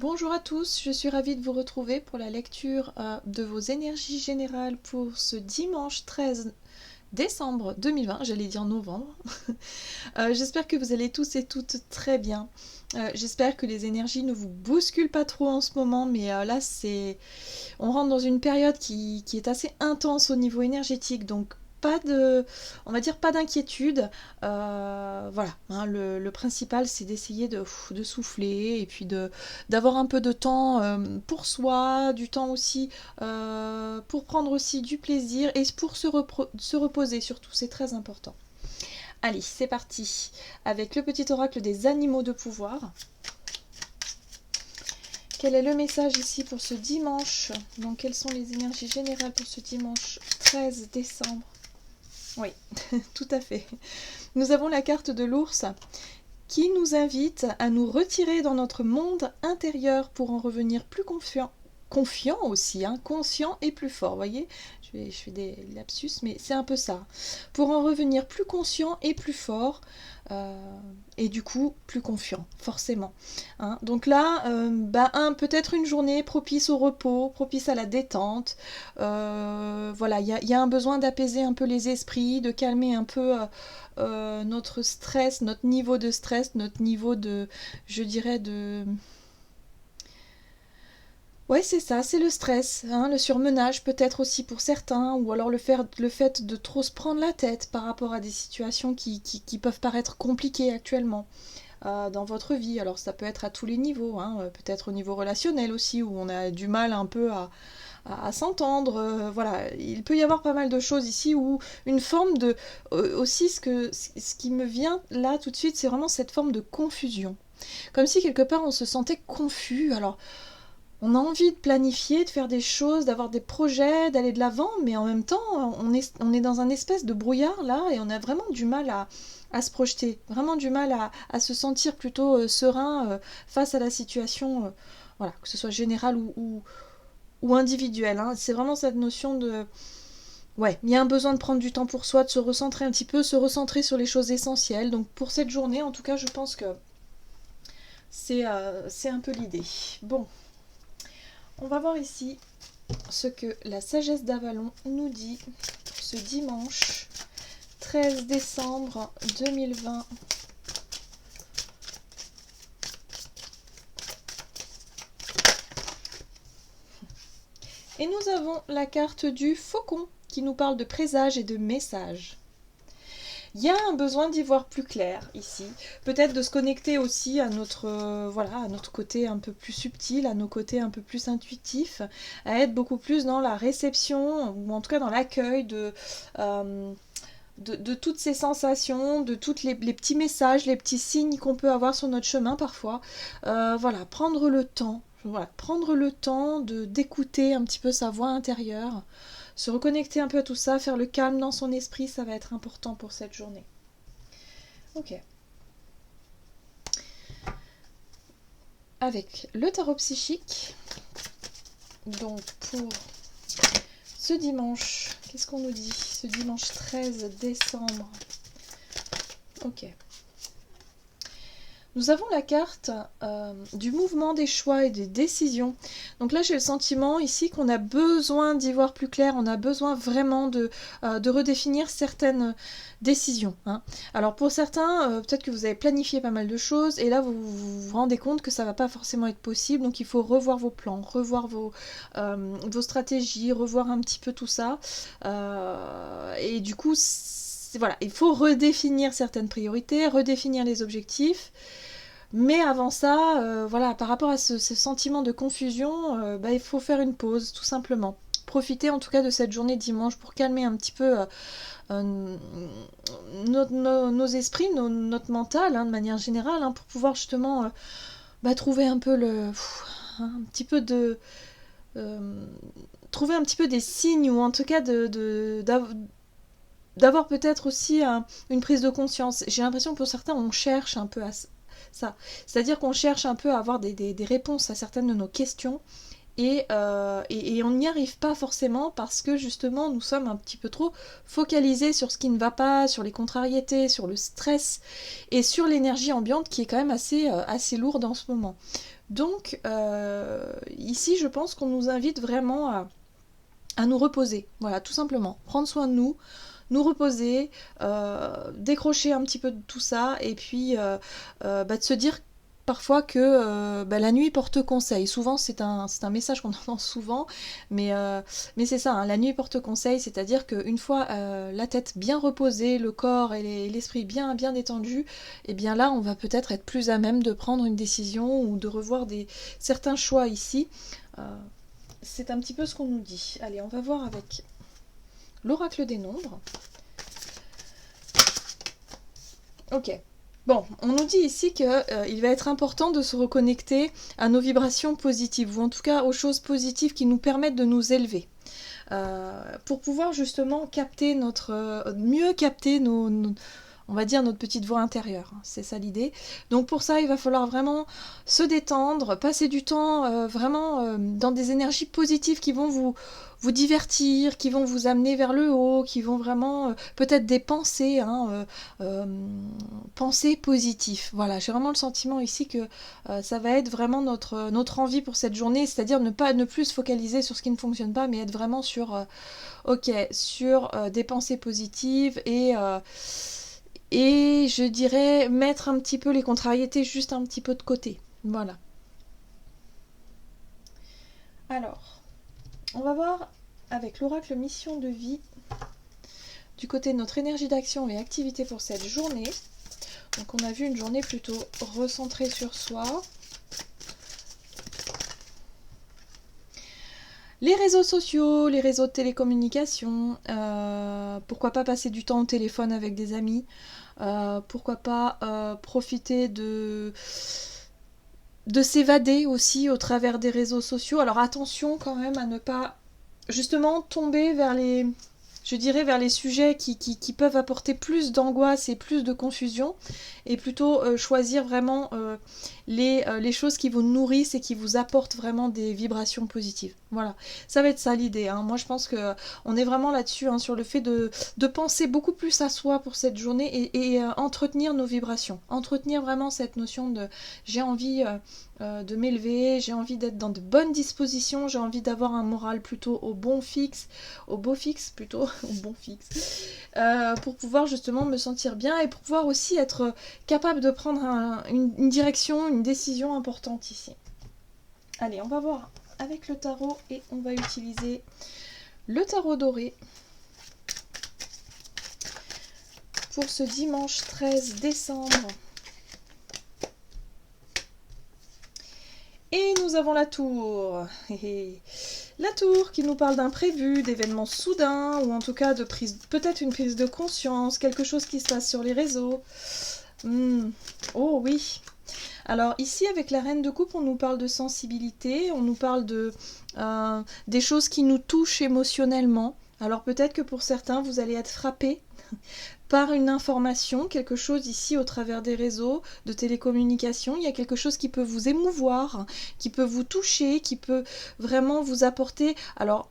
Bonjour à tous, je suis ravie de vous retrouver pour la lecture de vos énergies générales pour ce dimanche 13 décembre 2020, j'allais dire novembre. J'espère que vous allez tous et toutes très bien. J'espère que les énergies ne vous bousculent pas trop en ce moment, mais là on rentre dans une période qui est assez intense au niveau énergétique, donc on va dire pas d'inquiétude. Voilà, hein, le principal c'est d'essayer de souffler et puis d'avoir un peu de temps pour soi, du temps aussi pour prendre aussi du plaisir et pour se reposer surtout, c'est très important. Allez, c'est parti avec le petit oracle des animaux de pouvoir. Quel est le message ici pour ce dimanche? Donc, quelles sont les énergies générales pour ce dimanche 13 décembre? Oui, tout à fait. Nous avons la carte de l'ours qui nous invite à nous retirer dans notre monde intérieur pour en revenir plus confiant aussi, hein, conscient et plus fort. Vous voyez, je fais des lapsus, mais c'est un peu ça. Pour en revenir plus conscient et plus fort, et du coup plus confiant, forcément. Hein. Donc là, peut-être une journée propice au repos, propice à la détente. Voilà, il y a un besoin d'apaiser un peu les esprits, de calmer un peu notre stress, notre niveau de stress, notre niveau de, je dirais, de... Ouais, c'est ça, c'est le stress, hein, le surmenage peut-être aussi pour certains, ou alors le fait de trop se prendre la tête par rapport à des situations qui peuvent paraître compliquées actuellement dans votre vie. Alors ça peut être à tous les niveaux, hein, peut-être au niveau relationnel aussi, où on a du mal un peu à s'entendre. Voilà, il peut y avoir pas mal de choses ici, où une forme de... aussi ce qui me vient là tout de suite, c'est vraiment cette forme de confusion. Comme si quelque part on se sentait confus. Alors on a envie de planifier, de faire des choses, d'avoir des projets, d'aller de l'avant, mais en même temps, on est dans un espèce de brouillard là, et on a vraiment du mal à se projeter, vraiment du mal à se sentir plutôt serein face à la situation, voilà, que ce soit générale ou individuelle. Hein. C'est vraiment cette notion de... Ouais, il y a un besoin de prendre du temps pour soi, de se recentrer un petit peu, se recentrer sur les choses essentielles. Donc pour cette journée, en tout cas, je pense que c'est un peu l'idée. Bon, on va voir ici ce que la sagesse d'Avalon nous dit pour ce dimanche 13 décembre 2020. Et nous avons la carte du faucon qui nous parle de présages et de messages. Il y a un besoin d'y voir plus clair ici, peut-être de se connecter aussi à à notre côté un peu plus subtil, à nos côtés un peu plus intuitifs, à être beaucoup plus dans la réception, ou en tout cas dans l'accueil de toutes ces sensations, de tous les petits messages, les petits signes qu'on peut avoir sur notre chemin parfois. Voilà, prendre le temps. Voilà, prendre le temps d'écouter un petit peu sa voix intérieure, se reconnecter un peu à tout ça, faire le calme dans son esprit, ça va être important pour cette journée. Ok. Avec le tarot psychique, donc pour ce dimanche, qu'est-ce qu'on nous dit? Ce dimanche 13 décembre. Ok. Nous avons la carte du mouvement des choix et des décisions. Donc là, j'ai le sentiment ici qu'on a besoin d'y voir plus clair, on a besoin vraiment de redéfinir certaines décisions. Hein. Alors pour certains, peut-être que vous avez planifié pas mal de choses, et là, vous rendez compte que ça ne va pas forcément être possible, donc il faut revoir vos plans, revoir vos stratégies, revoir un petit peu tout ça. Et du coup, voilà, il faut redéfinir certaines priorités, redéfinir les objectifs. Mais avant ça, voilà, par rapport à ce sentiment de confusion, il faut faire une pause, tout simplement. Profiter en tout cas de cette journée dimanche pour calmer un petit peu nos esprits, notre mental, hein, de manière générale, hein, pour pouvoir justement trouver un peu un petit peu de... trouver un petit peu des signes, ou en tout cas d'avoir peut-être aussi une prise de conscience. J'ai l'impression que pour certains, on cherche un peu à ça. C'est-à-dire qu'on cherche un peu à avoir des réponses à certaines de nos questions. Et on n'y arrive pas forcément parce que justement nous sommes un petit peu trop focalisés sur ce qui ne va pas, sur les contrariétés, sur le stress et sur l'énergie ambiante qui est quand même assez lourde en ce moment. Donc ici je pense qu'on nous invite vraiment à nous reposer, voilà, tout simplement, prendre soin de nous reposer, décrocher un petit peu de tout ça, et puis de se dire parfois que la nuit porte conseil. Souvent, c'est un message qu'on entend souvent, mais c'est ça, hein, la nuit porte conseil, c'est-à-dire qu'une fois la tête bien reposée, le corps et l'esprit bien détendus, et bien là, on va peut-être être plus à même de prendre une décision ou de revoir certains choix ici. Euh, c'est un petit peu ce qu'on nous dit. Allez, on va voir avec l'oracle des nombres. Ok. Bon, on nous dit ici qu'il va être important de se reconnecter à nos vibrations positives, ou en tout cas aux choses positives qui nous permettent de nous élever. Pour pouvoir justement mieux capter on va dire notre petite voix intérieure, c'est ça l'idée. Donc pour ça, il va falloir vraiment se détendre, passer du temps vraiment dans des énergies positives qui vont vous divertir, qui vont vous amener vers le haut, qui vont vraiment peut-être des pensées, pensées positives. Voilà, j'ai vraiment le sentiment ici que ça va être vraiment notre envie pour cette journée, c'est-à-dire ne plus se focaliser sur ce qui ne fonctionne pas, mais être vraiment sur des pensées positives et je dirais mettre un petit peu les contrariétés juste un petit peu de côté. Voilà. Alors, on va voir avec l'oracle mission de vie du côté de notre énergie d'action et activité pour cette journée. Donc on a vu une journée plutôt recentrée sur soi. Les réseaux sociaux, les réseaux de télécommunication, pourquoi pas passer du temps au téléphone avec des amis, pourquoi pas profiter de s'évader aussi au travers des réseaux sociaux. Alors attention quand même à ne pas justement tomber vers les sujets qui peuvent apporter plus d'angoisse et plus de confusion, et plutôt choisir vraiment les choses qui vous nourrissent et qui vous apportent vraiment des vibrations positives. Voilà, ça va être ça l'idée, hein. Moi je pense qu'on est vraiment là-dessus, hein, sur le fait de penser beaucoup plus à soi pour cette journée et entretenir nos vibrations, entretenir vraiment cette notion de j'ai envie de m'élever, j'ai envie d'être dans de bonnes dispositions, j'ai envie d'avoir un moral plutôt au beau fixe plutôt, au bon fixe, pour pouvoir justement me sentir bien et pour pouvoir aussi être capable de prendre une direction, une décision importante ici. Allez, on va voir avec le tarot et on va utiliser le tarot doré pour ce dimanche 13 décembre. Et nous avons la tour. La tour qui nous parle d'imprévu, d'événements soudains, ou en tout cas de peut-être une prise de conscience, quelque chose qui se passe sur les réseaux. Oh oui. Alors ici avec la reine de coupe, on nous parle de sensibilité, on nous parle des choses qui nous touchent émotionnellement. Alors peut-être que pour certains, vous allez être frappés par une information, quelque chose ici au travers des réseaux de télécommunication, il y a quelque chose qui peut vous émouvoir, qui peut vous toucher, qui peut vraiment vous apporter. Alors,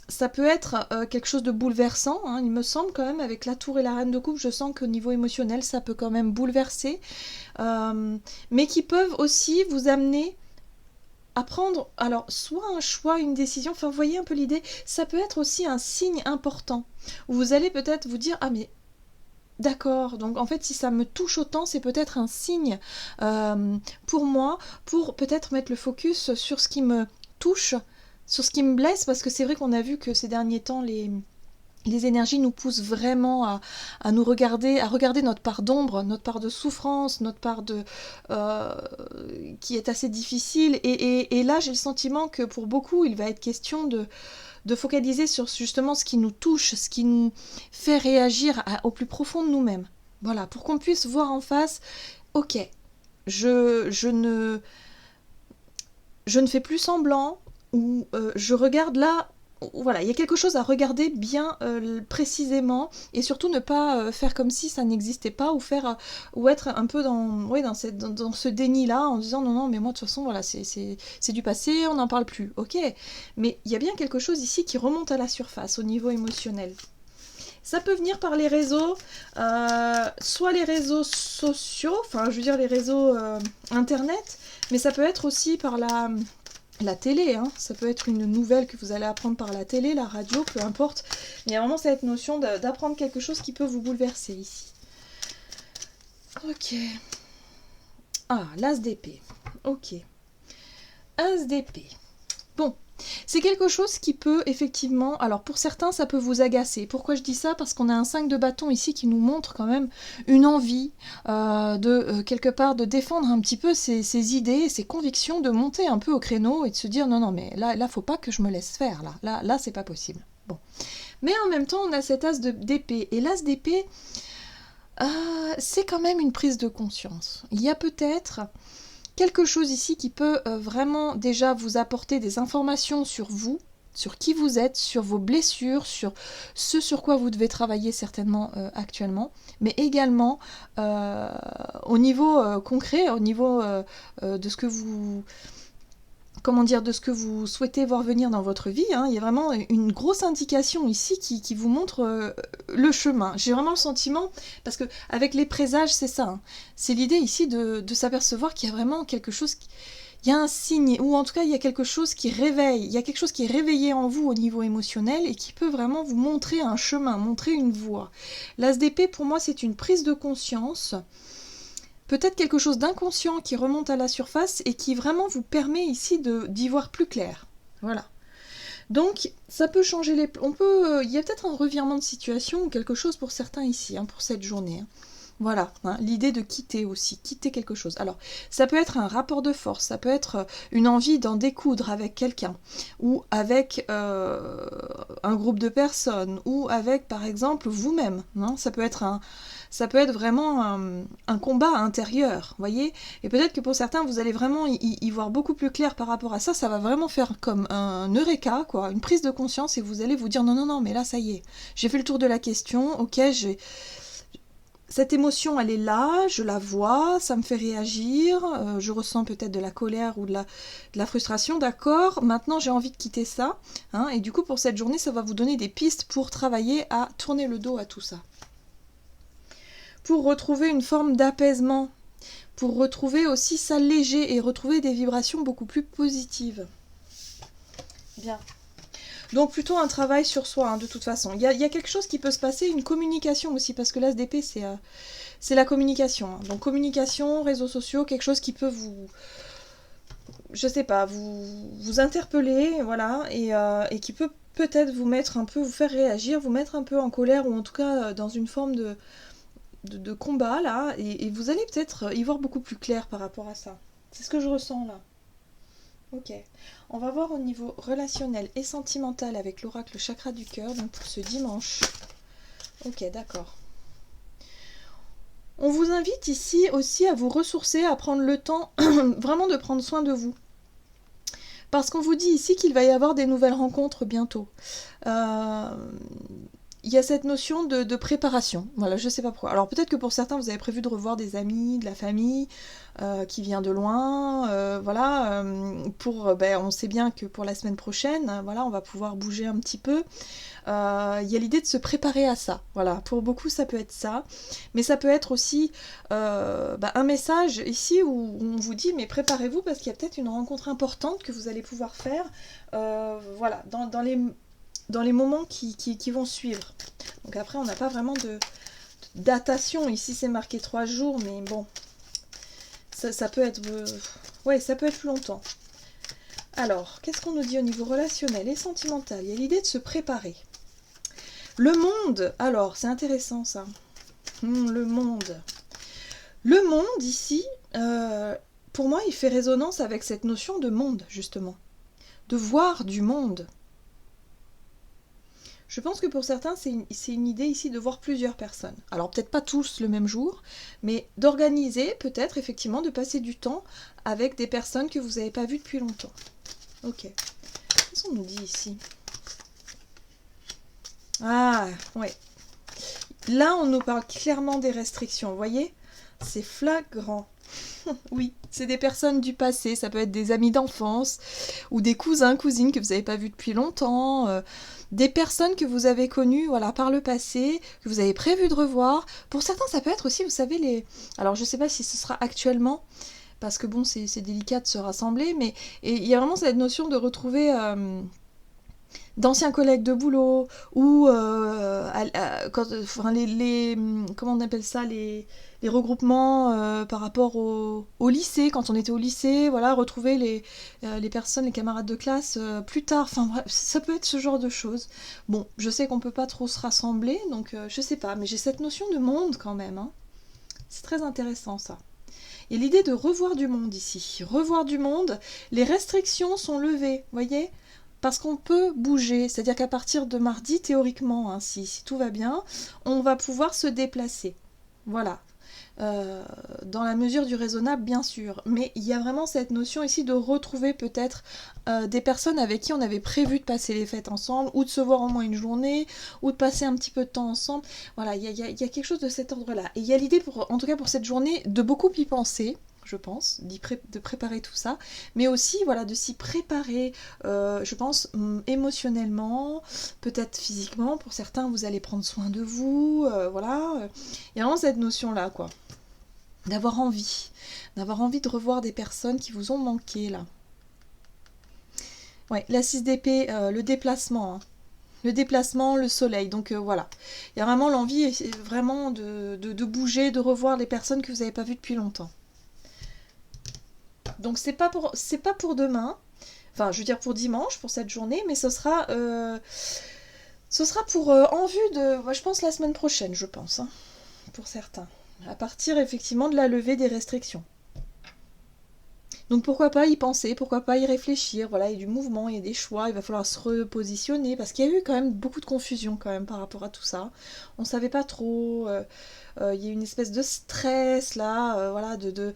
ça peut être quelque chose de bouleversant, hein, il me semble quand même, avec la tour et la reine de coupe, je sens qu'au niveau émotionnel, ça peut quand même bouleverser, mais qui peuvent aussi vous amener à prendre, alors, soit un choix, une décision, enfin, vous voyez un peu l'idée, ça peut être aussi un signe important, où vous allez peut-être vous dire, ah mais d'accord, donc en fait si ça me touche autant, c'est peut-être un signe pour moi, pour peut-être mettre le focus sur ce qui me touche, sur ce qui me blesse, parce que c'est vrai qu'on a vu que ces derniers temps, les énergies nous poussent vraiment à nous regarder, à regarder notre part d'ombre, notre part de souffrance, notre part qui est assez difficile, et là j'ai le sentiment que pour beaucoup il va être question de focaliser sur justement ce qui nous touche, ce qui nous fait réagir au plus profond de nous-mêmes. Voilà, pour qu'on puisse voir en face, ok, je ne fais plus semblant, ou je regarde là voilà, il y a quelque chose à regarder bien précisément et surtout ne pas faire comme si ça n'existait pas ou faire ou être un peu dans, oui, dans ce déni-là en disant non, non, mais moi de toute façon, voilà, c'est du passé, on n'en parle plus. Ok, mais il y a bien quelque chose ici qui remonte à la surface au niveau émotionnel. Ça peut venir par les réseaux, soit les réseaux sociaux, enfin je veux dire les réseaux internet, mais ça peut être aussi par la télé, hein. Ça peut être une nouvelle que vous allez apprendre par la télé, la radio, peu importe. Mais il y a vraiment cette notion d'apprendre quelque chose qui peut vous bouleverser ici. Ok. Ah, l'as d'épée. Ok. As d'épée. Bon. C'est quelque chose qui peut effectivement... Alors pour certains, ça peut vous agacer. Pourquoi je dis ça? Parce qu'on a un 5 de bâton ici qui nous montre quand même une envie quelque part de défendre un petit peu ses idées, ses convictions, de monter un peu au créneau et de se dire non, non, mais là faut pas que je me laisse faire. Là c'est pas possible. Bon. Mais en même temps, on a cet as d'épée. Et l'as d'épée, c'est quand même une prise de conscience. Il y a peut-être... quelque chose ici qui peut vraiment déjà vous apporter des informations sur vous, sur qui vous êtes, sur vos blessures, sur ce sur quoi vous devez travailler certainement actuellement, mais également au niveau concret, au niveau de ce que vous... comment dire, de ce que vous souhaitez voir venir dans votre vie, hein. Il y a vraiment une grosse indication ici qui vous montre le chemin. J'ai vraiment le sentiment, parce que avec les présages, c'est ça, hein. C'est l'idée ici de s'apercevoir qu'il y a vraiment quelque chose, il y a un signe, ou en tout cas il y a quelque chose qui réveille, il y a quelque chose qui est réveillé en vous au niveau émotionnel et qui peut vraiment vous montrer un chemin, montrer une voie. L'as d'épée, pour moi, c'est une prise de conscience. Peut-être quelque chose d'inconscient qui remonte à la surface et qui vraiment vous permet ici d'y voir plus clair. Voilà. Donc, ça peut changer les... il y a peut-être un revirement de situation ou quelque chose pour certains ici, hein, pour cette journée. Hein. Voilà, hein, l'idée de quitter aussi, quitter quelque chose. Alors, ça peut être un rapport de force, ça peut être une envie d'en découdre avec quelqu'un, ou avec un groupe de personnes, ou avec, par exemple, vous-même. Hein. Ça peut être vraiment un combat intérieur, voyez. Et peut-être que pour certains, vous allez vraiment y voir beaucoup plus clair par rapport à ça. Ça va vraiment faire comme un eureka, quoi, une prise de conscience, et vous allez vous dire non, non, non, mais là, ça y est, j'ai fait le tour de la question, ok, cette émotion, elle est là, je la vois, ça me fait réagir, je ressens peut-être de la colère ou de la frustration, d'accord, maintenant j'ai envie de quitter ça, hein, et du coup pour cette journée, ça va vous donner des pistes pour travailler à tourner le dos à tout ça. Pour retrouver une forme d'apaisement, pour retrouver aussi s'alléger et retrouver des vibrations beaucoup plus positives. Bien. Donc plutôt un travail sur soi, hein, de toute façon. Il y a quelque chose qui peut se passer, une communication aussi, parce que l'as d'épée, c'est la communication. Hein. Donc communication, réseaux sociaux, quelque chose qui peut vous... je sais pas, vous interpeller, voilà, et qui peut peut-être vous mettre un peu, vous faire réagir, vous mettre un peu en colère, ou en tout cas dans une forme de combat, là, et vous allez peut-être y voir beaucoup plus clair par rapport à ça. C'est ce que je ressens, là. Ok, on va voir au niveau relationnel et sentimental avec l'oracle chakra du cœur, donc pour ce dimanche. Ok, d'accord. On vous invite ici aussi à vous ressourcer, à prendre le temps vraiment de prendre soin de vous. Parce qu'on vous dit ici qu'il va y avoir des nouvelles rencontres bientôt. Il y a cette notion de préparation. Voilà, je sais pas pourquoi. Alors peut-être que pour certains, vous avez prévu de revoir des amis, de la famille qui vient de loin. Voilà, on sait bien que pour la semaine prochaine, voilà, on va pouvoir bouger un petit peu. Il y a l'idée de se préparer à ça. Voilà, pour beaucoup, ça peut être ça. Mais ça peut être aussi un message ici où on vous dit, mais préparez-vous parce qu'il y a peut-être une rencontre importante que vous allez pouvoir faire. Voilà, dans les moments qui vont suivre. Donc après, on n'a pas vraiment de datation. Ici, c'est marqué 3 jours, mais bon, ça peut être... ouais, ça peut être plus longtemps. Alors, qu'est-ce qu'on nous dit au niveau relationnel et sentimental? Il y a l'idée de se préparer. Le monde, alors, c'est intéressant ça. Le monde. Le monde, ici, pour moi, il fait résonance avec cette notion de monde, justement. De voir du monde. Je pense que pour certains, c'est une idée ici de voir plusieurs personnes. Alors peut-être pas tous le même jour, mais d'organiser peut-être effectivement de passer du temps avec des personnes que vous n'avez pas vues depuis longtemps. Ok. Qu'est-ce qu'on nous dit ici? Ah, ouais. Là, on nous parle clairement des restrictions, vous voyez? C'est flagrant. Oui, c'est des personnes du passé, ça peut être des amis d'enfance, ou des cousins, cousines que vous n'avez pas vus depuis longtemps, des personnes que vous avez connues voilà, par le passé, que vous avez prévu de revoir. Pour certains, ça peut être aussi, vous savez, les... Alors, je ne sais pas si ce sera actuellement, parce que bon, c'est délicat de se rassembler, mais il y a vraiment cette notion de retrouver d'anciens collègues de boulot, ou quand, enfin, comment on appelle ça, les regroupements par rapport au lycée, quand on était au lycée, voilà, retrouver les personnes, les camarades de classe plus tard, enfin bref, ça peut être ce genre de choses. Bon, je sais qu'on peut pas trop se rassembler, donc je sais pas, mais j'ai cette notion de monde quand même, hein. C'est très intéressant ça. Et l'idée de revoir du monde ici. Revoir du monde, les restrictions sont levées, vous voyez, parce qu'on peut bouger. C'est-à-dire qu'à partir de mardi, théoriquement, hein, si tout va bien, on va pouvoir se déplacer. Voilà. Dans la mesure du raisonnable, bien sûr. Mais il y a vraiment cette notion ici de retrouver peut-être des personnes avec qui on avait prévu de passer les fêtes ensemble, ou de se voir au moins une journée, ou de passer un petit peu de temps ensemble. Voilà, il y a quelque chose de cet ordre-là. Et il y a l'idée, en tout cas pour cette journée, de beaucoup y penser, je pense, de préparer tout ça, mais aussi voilà, de s'y préparer, je pense, émotionnellement, peut-être physiquement. Pour certains, vous allez prendre soin de vous, voilà. Il y a vraiment cette notion-là, quoi. D'avoir envie de revoir des personnes qui vous ont manqué, là. Ouais, la 6 d'épée, le déplacement, hein. Le déplacement, le soleil, donc voilà. Il y a vraiment l'envie, vraiment, de bouger, de revoir les personnes que vous n'avez pas vues depuis longtemps. Donc c'est pas pour demain, enfin je veux dire pour dimanche, pour cette journée, mais ce sera pour en vue de, je pense la semaine prochaine, je pense, hein, pour certains. À partir effectivement de la levée des restrictions. Donc pourquoi pas y penser, pourquoi pas y réfléchir, voilà, il y a du mouvement, il y a des choix, il va falloir se repositionner, parce qu'il y a eu quand même beaucoup de confusion quand même par rapport à tout ça. On savait pas trop, il y a une espèce de stress là, voilà, de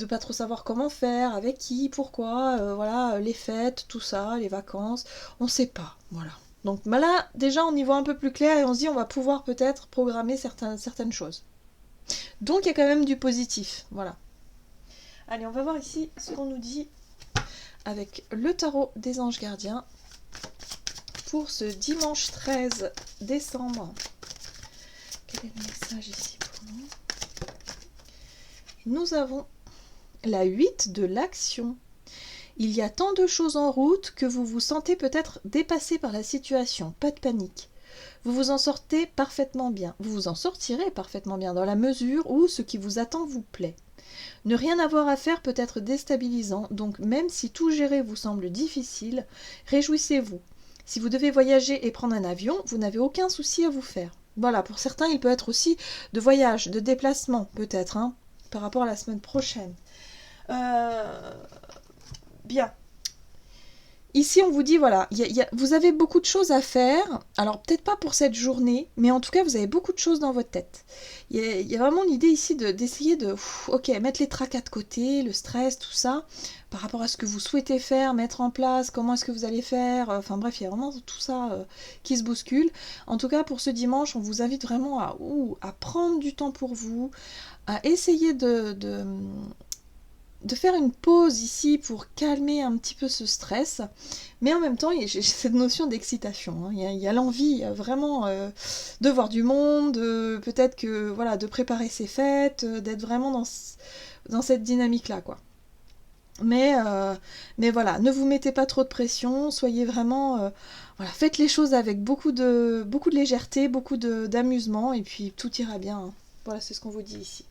pas trop savoir comment faire, avec qui, pourquoi, voilà, les fêtes, tout ça, les vacances, on sait pas, voilà. Donc bah là, déjà on y voit un peu plus clair et on se dit on va pouvoir peut-être programmer certaines choses. Donc il y a quand même du positif, voilà. Allez, on va voir ici ce qu'on nous dit avec le tarot des anges gardiens pour ce dimanche 13 décembre. Quel est le message ici pour nous? Nous avons la 8 de l'action. Il y a tant de choses en route que vous vous sentez peut-être dépassé par la situation. Pas de panique. Vous vous en sortez parfaitement bien. Vous vous en sortirez parfaitement bien dans la mesure où ce qui vous attend vous plaît. Ne rien avoir à faire peut être déstabilisant, donc même si tout gérer vous semble difficile, réjouissez-vous. Si vous devez voyager et prendre un avion, vous n'avez aucun souci à vous faire. Voilà, pour certains, il peut être aussi de voyage, de déplacement, peut-être, hein, par rapport à la semaine prochaine. Bien. Ici, on vous dit, voilà, vous avez beaucoup de choses à faire. Alors, peut-être pas pour cette journée, mais en tout cas, vous avez beaucoup de choses dans votre tête. Il y a vraiment l'idée ici d'essayer de, ok, mettre les tracas de côté, le stress, tout ça, par rapport à ce que vous souhaitez faire, mettre en place, comment est-ce que vous allez faire. Enfin bref, il y a vraiment tout ça qui se bouscule. En tout cas, pour ce dimanche, on vous invite vraiment à prendre du temps pour vous, à essayer de faire une pause ici pour calmer un petit peu ce stress, mais en même temps j'ai cette notion d'excitation, hein. Il y a l'envie vraiment de voir du monde, peut-être que voilà, de préparer ses fêtes, d'être vraiment dans cette dynamique là, quoi. Mais voilà, ne vous mettez pas trop de pression, soyez vraiment voilà, faites les choses avec beaucoup de légèreté, beaucoup d'amusement, et puis tout ira bien, hein. Voilà, c'est ce qu'on vous dit ici.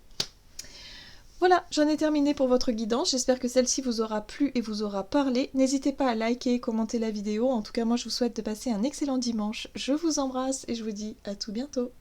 Voilà, j'en ai terminé pour votre guidance, j'espère que celle-ci vous aura plu et vous aura parlé. N'hésitez pas à liker et commenter la vidéo, en tout cas moi je vous souhaite de passer un excellent dimanche. Je vous embrasse et je vous dis à tout bientôt.